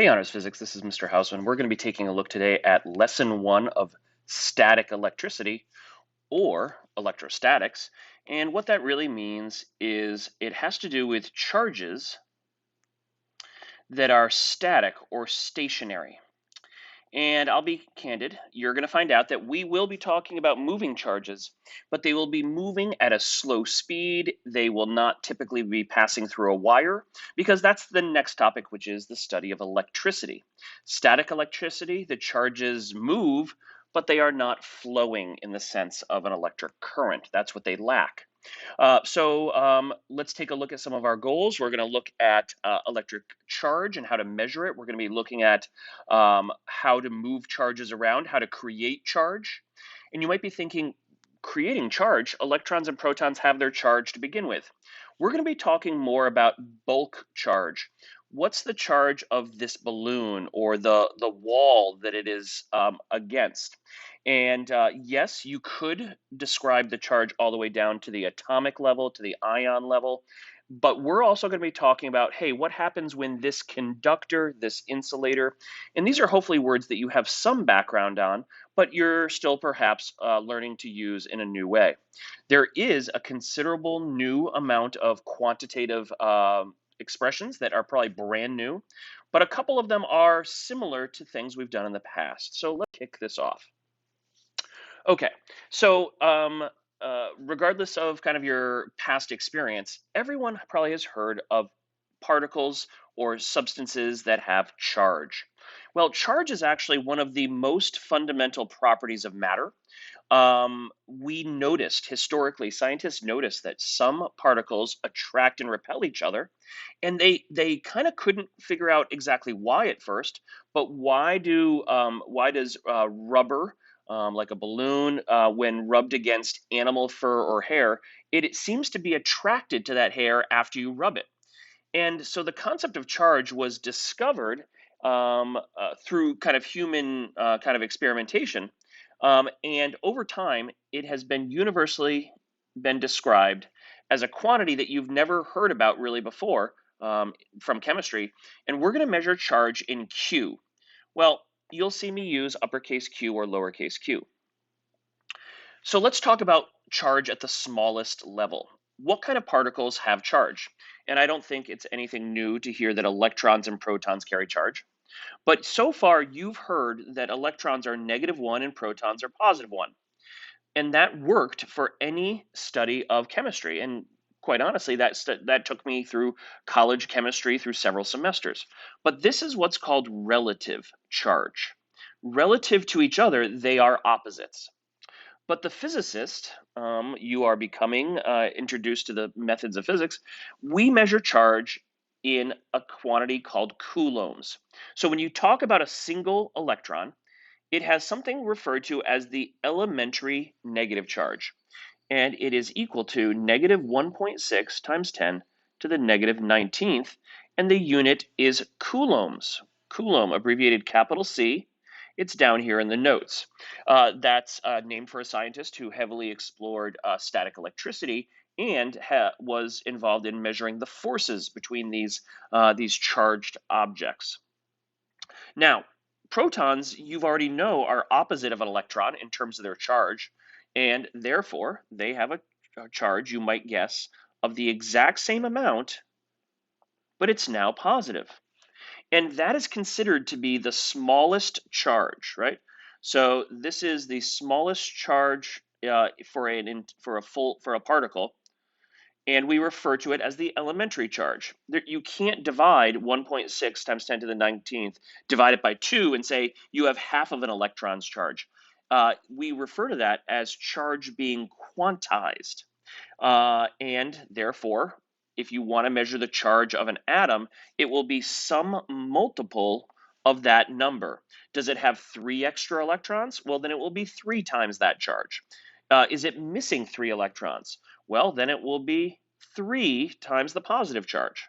Hey, Honors Physics, this is Mr. Hausman. We're going to be taking a look today at Lesson 1 of Static Electricity, or Electrostatics. And what that really means is it has to do with charges that are static or stationary. And I'll be candid, you're going to find out that we will be talking about moving charges, but they will be moving at a slow speed. They will not typically be passing through a wire, because that's the next topic, which is the study of electricity. Static electricity, the charges move, but they are not flowing in the sense of an electric current. That's what they lack. Let's take a look at some of our goals. We're going to look at electric charge and how to measure it. We're going to be looking at how to move charges around, how to create charge. And you might be thinking, creating charge, electrons and protons have their charge to begin with. We're going to be talking more about bulk charge. What's the charge of this balloon or the wall that it is against? And yes, you could describe the charge all the way down to the atomic level, to the ion level. But we're also going to be talking about, hey, what happens when this conductor, this insulator, and these are hopefully words that you have some background on, but you're still perhaps learning to use in a new way. There is a considerable new amount of quantitative expressions that are probably brand new, but a couple of them are similar to things we've done in the past. So let's kick this off. Okay, so regardless of kind of your past experience, everyone probably has heard of particles or substances that have charge. Well, charge is actually one of the most fundamental properties of matter. We noticed historically, scientists noticed that some particles attract and repel each other, and they kind of couldn't figure out exactly why at first. But why does rubber, like a balloon, when rubbed against animal fur or hair, it seems to be attracted to that hair after you rub it? And so the concept of charge was discovered through kind of human kind of experimentation. And over time, it has been universally been described as a quantity that you've never heard about really before from chemistry. And we're going to measure charge in Q. Well, you'll see me use uppercase Q or lowercase q. So let's talk about charge at the smallest level. What kind of particles have charge? And I don't think it's anything new to hear that electrons and protons carry charge. But so far, you've heard that electrons are -1 and protons are +1. And that worked for any study of chemistry. And quite honestly, that took me through college chemistry through several semesters. But this is what's called relative charge. Relative to each other, they are opposites. But the physicist, you are becoming introduced to the methods of physics, we measure charge in a quantity called coulombs. So when you talk about a single electron, it has something referred to as the elementary negative charge, and it is equal to -1.6 times 10 to the -19th, and the unit is coulombs. Coulomb, abbreviated capital C. It's down here in the notes. That's named for a scientist who heavily explored static electricity and was involved in measuring the forces between these charged objects. Now, protons, you've already know, are opposite of an electron in terms of their charge, and therefore they have a charge, you might guess, of the exact same amount, but it's now positive. And that is considered to be the smallest charge, right? So this is the smallest charge for a particle, and we refer to it as the elementary charge. You can't divide 1.6 times 10 to the 19th, divide it by 2, and say you have half of an electron's charge. We refer to that as charge being quantized, and therefore, if you want to measure the charge of an atom, it will be some multiple of that number. Does it have 3 extra electrons? Well, then it will be 3 times that charge. Is it missing 3 electrons? Well, then it will be 3 times the positive charge.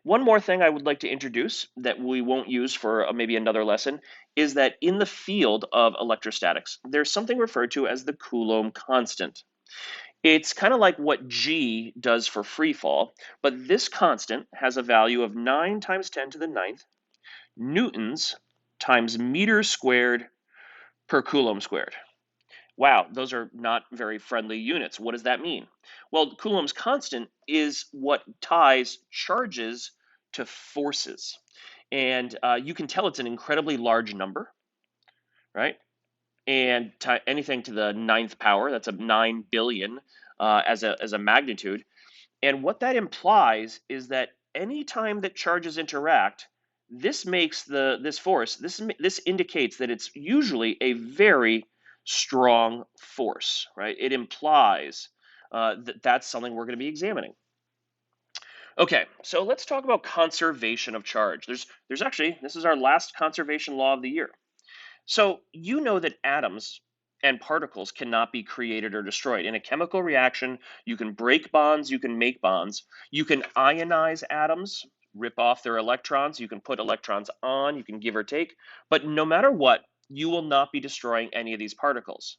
One more thing I would like to introduce that we won't use for maybe another lesson is that in the field of electrostatics, there's something referred to as the Coulomb Constant. It's kind of like what G does for free fall, but this constant has a value of 9 times 10 to the 9th, newtons times meters squared per Coulomb squared. Wow, those are not very friendly units. What does that mean? Well, Coulomb's constant is what ties charges to forces. And you can tell it's an incredibly large number, right? And anything to the ninth power, that's a 9 billion as a magnitude. And what that implies is that any time that charges interact, this makes this force, this indicates that it's usually a very strong force, right? It implies that that's something we're going to be examining. Okay, so let's talk about conservation of charge. There's actually, this is our last conservation law of the year. So you know that atoms and particles cannot be created or destroyed. In a chemical reaction, you can break bonds, you can make bonds, you can ionize atoms, rip off their electrons, you can put electrons on, you can give or take, but no matter what, you will not be destroying any of these particles.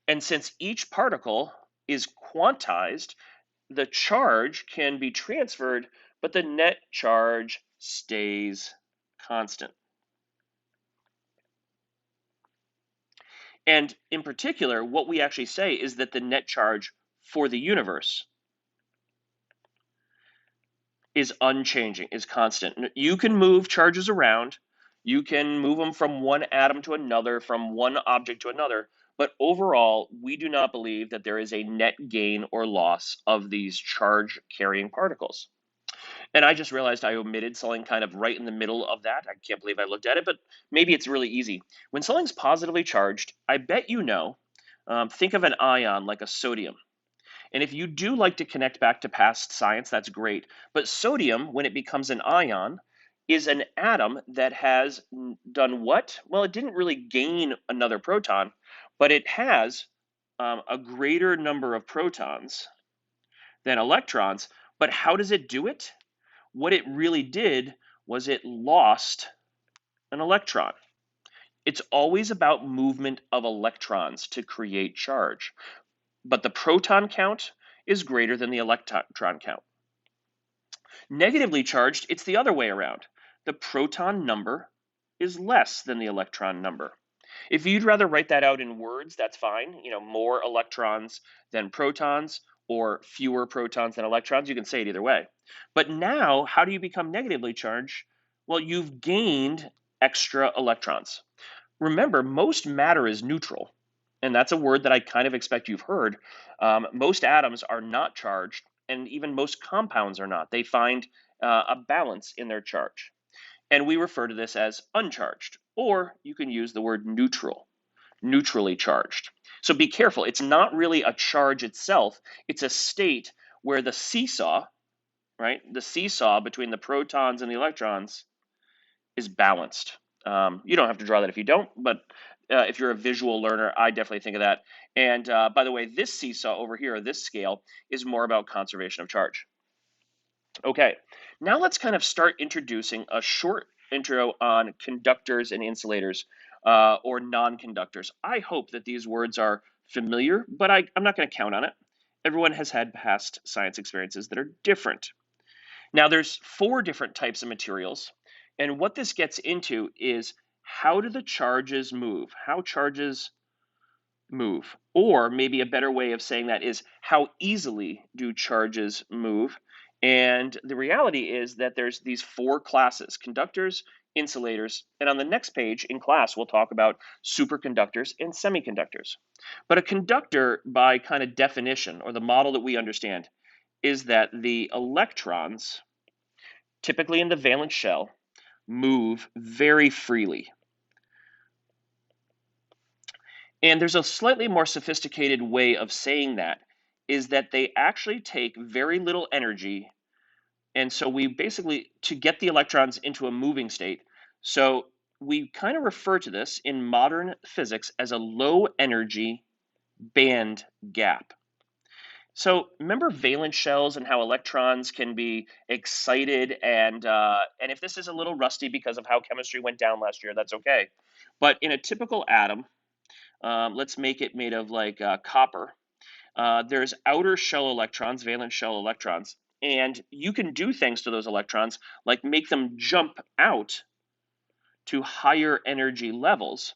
And since each particle is quantized, the charge can be transferred, but the net charge stays constant. And in particular, what we actually say is that the net charge for the universe is unchanging, is constant. You can move charges around, you can move them from one atom to another, from one object to another, but overall, we do not believe that there is a net gain or loss of these charge carrying particles. And I just realized I omitted something kind of right in the middle of that. I can't believe I looked at it, but maybe it's really easy. When something's positively charged, I bet you know, think of an ion like a sodium. And if you do like to connect back to past science, that's great. But sodium, when it becomes an ion, is an atom that has done what? Well, it didn't really gain another proton, but it has a greater number of protons than electrons. But how does it do it? What it really did was it lost an electron. It's always about movement of electrons to create charge, but the proton count is greater than the electron count. Negatively charged, it's the other way around. The proton number is less than the electron number. If you'd rather write that out in words, that's fine. You know, more electrons than protons or fewer protons than electrons, you can say it either way. But now, how do you become negatively charged? Well, you've gained extra electrons. Remember, most matter is neutral, and that's a word that I kind of expect you've heard. Most atoms are not charged, and even most compounds are not. They find a balance in their charge. And we refer to this as uncharged, or you can use the word neutral, neutrally charged. So be careful. It's not really a charge itself. It's a state where the seesaw, right, the seesaw between the protons and the electrons is balanced. You don't have to draw that if you don't, but if you're a visual learner, I definitely think of that. And by the way, this seesaw over here, this scale, is more about conservation of charge. Okay, now let's kind of start introducing a short intro on conductors and insulators, or non-conductors. I hope that these words are familiar, but I'm not going to count on it. Everyone has had past science experiences that are different. Now, there's 4 different types of materials, and what this gets into is how do the charges move? How charges move? Or maybe a better way of saying that is how easily do charges move? And the reality is that there's these 4 classes: conductors, insulators, and on the next page in class, we'll talk about superconductors and semiconductors. But a conductor, by kind of definition, or the model that we understand, is that the electrons, typically in the valence shell, move very freely. And there's a slightly more sophisticated way of saying that, is that they actually take very little energy. And so we basically, to get the electrons into a moving state, so we kind of refer to this in modern physics as a low energy band gap. So remember valence shells and how electrons can be excited, and if this is a little rusty because of how chemistry went down last year, that's okay. But in a typical atom, let's make it made of like copper. There's outer shell electrons, valence shell electrons, and you can do things to those electrons like make them jump out to higher energy levels.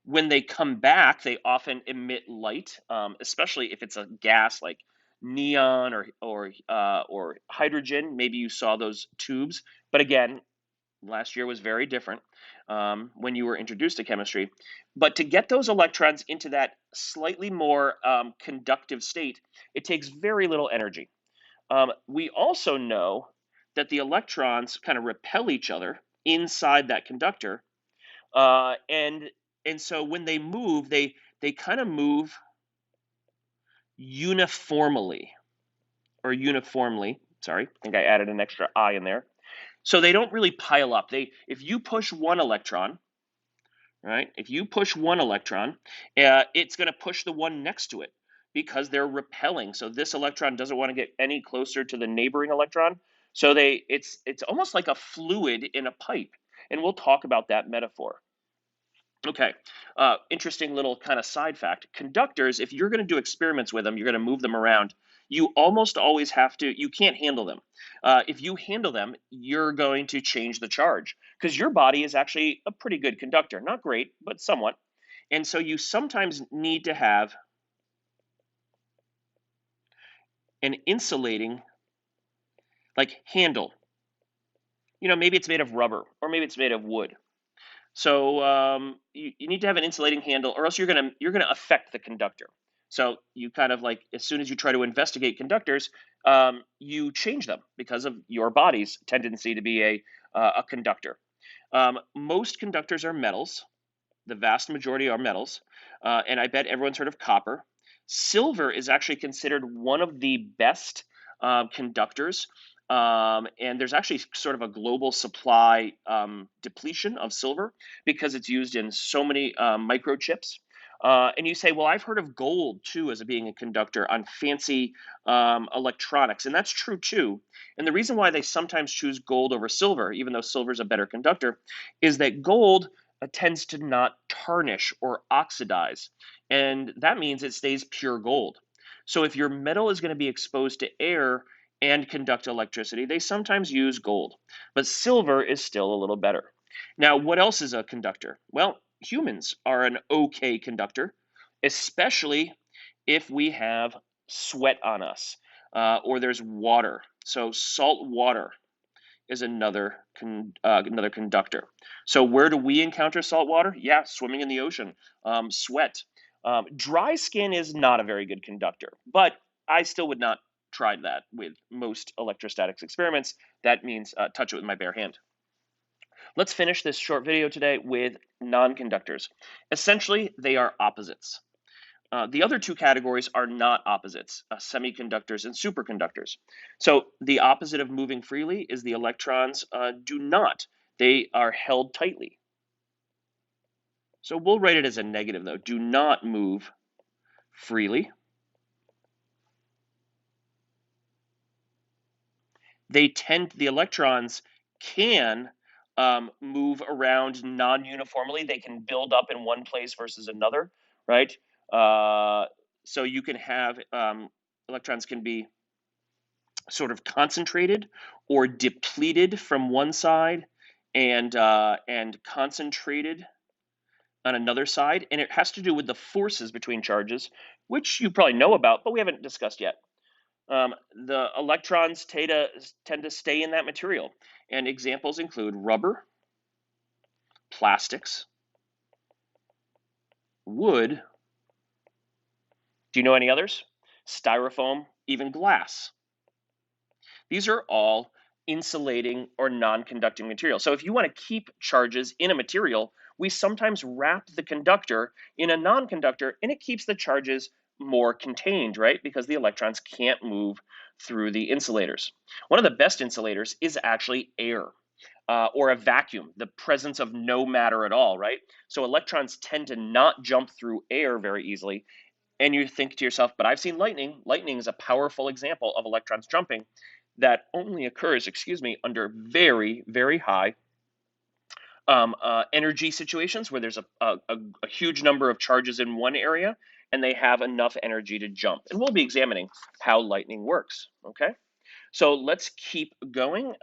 When they come back, they often emit light, especially if it's a gas like neon or hydrogen. Maybe you saw those tubes, but again, last year was very different when you were introduced to chemistry. But to get those electrons into that slightly more conductive state, it takes very little energy. We also know that the electrons kind of repel each other inside that conductor, uh, and and so when they move, they kind of move uniformly or uniformly. Sorry, I think I added an extra I in there. So they don't really pile up. If you push one electron, right? If you push one electron, it's going to push the one next to it because they're repelling. So this electron doesn't want to get any closer to the neighboring electron. So it's almost like a fluid in a pipe, and we'll talk about that metaphor. Okay, interesting little kind of side fact. Conductors, if you're going to do experiments with them, you're going to move them around. You almost always have to, you can't handle them. If you handle them, you're going to change the charge because your body is actually a pretty good conductor. Not great, but somewhat. And so you sometimes need to have an insulating, like handle. You know, maybe it's made of rubber or maybe it's made of wood. So you need to have an insulating handle, or else you're gonna affect the conductor. So you kind of like as soon as you try to investigate conductors, you change them because of your body's tendency to be a conductor. Most conductors are metals. The vast majority are metals, and I bet everyone's heard of copper. Silver is actually considered one of the best conductors, and there's actually sort of a global supply depletion of silver because it's used in so many microchips. And you say, well, I've heard of gold too as being a conductor on fancy electronics, and that's true too. And the reason why they sometimes choose gold over silver, even though silver is a better conductor, is that gold tends to not tarnish or oxidize, and that means it stays pure gold. So if your metal is going to be exposed to air and conduct electricity, they sometimes use gold, but silver is still a little better. Now, what else is a conductor? Well, humans are an okay conductor, especially if we have sweat on us or there's water. So salt water is another conductor. So where do we encounter salt water? Yeah, swimming in the ocean, sweat. Dry skin is not a very good conductor, but I still would not try that with most electrostatics experiments. That means touch it with my bare hand. Let's finish this short video today with non-conductors. Essentially, they are opposites. The other two categories are not opposites, semiconductors and superconductors. So the opposite of moving freely is the electrons do not. They are held tightly. So we'll write it as a negative though. Do not move freely. The electrons can move around non-uniformly. They can build up in one place versus another, right? So you can have electrons can be sort of concentrated or depleted from one side and concentrated on another side, and it has to do with the forces between charges, which you probably know about, but we haven't discussed yet. The electrons tend to stay in that material, and examples include rubber, plastics, wood. Do you know any others? Styrofoam, even glass. These are all insulating or non-conducting material. So if you want to keep charges in a material, we sometimes wrap the conductor in a non-conductor, and it keeps the charges more contained, right? Because the electrons can't move through the insulators. One of the best insulators is actually air. Or a vacuum, the presence of no matter at all, right? So electrons tend to not jump through air very easily. And you think to yourself, but I've seen lightning. Lightning is a powerful example of electrons jumping that only occurs, under very, very high energy situations where there's a huge number of charges in one area and they have enough energy to jump. And we'll be examining how lightning works, okay? So let's keep going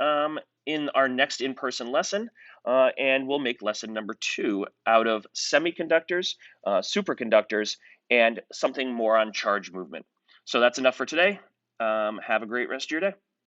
in our next in-person lesson, and we'll make lesson number 2 out of semiconductors, superconductors, and something more on charge movement. So that's enough for today. Have a great rest of your day.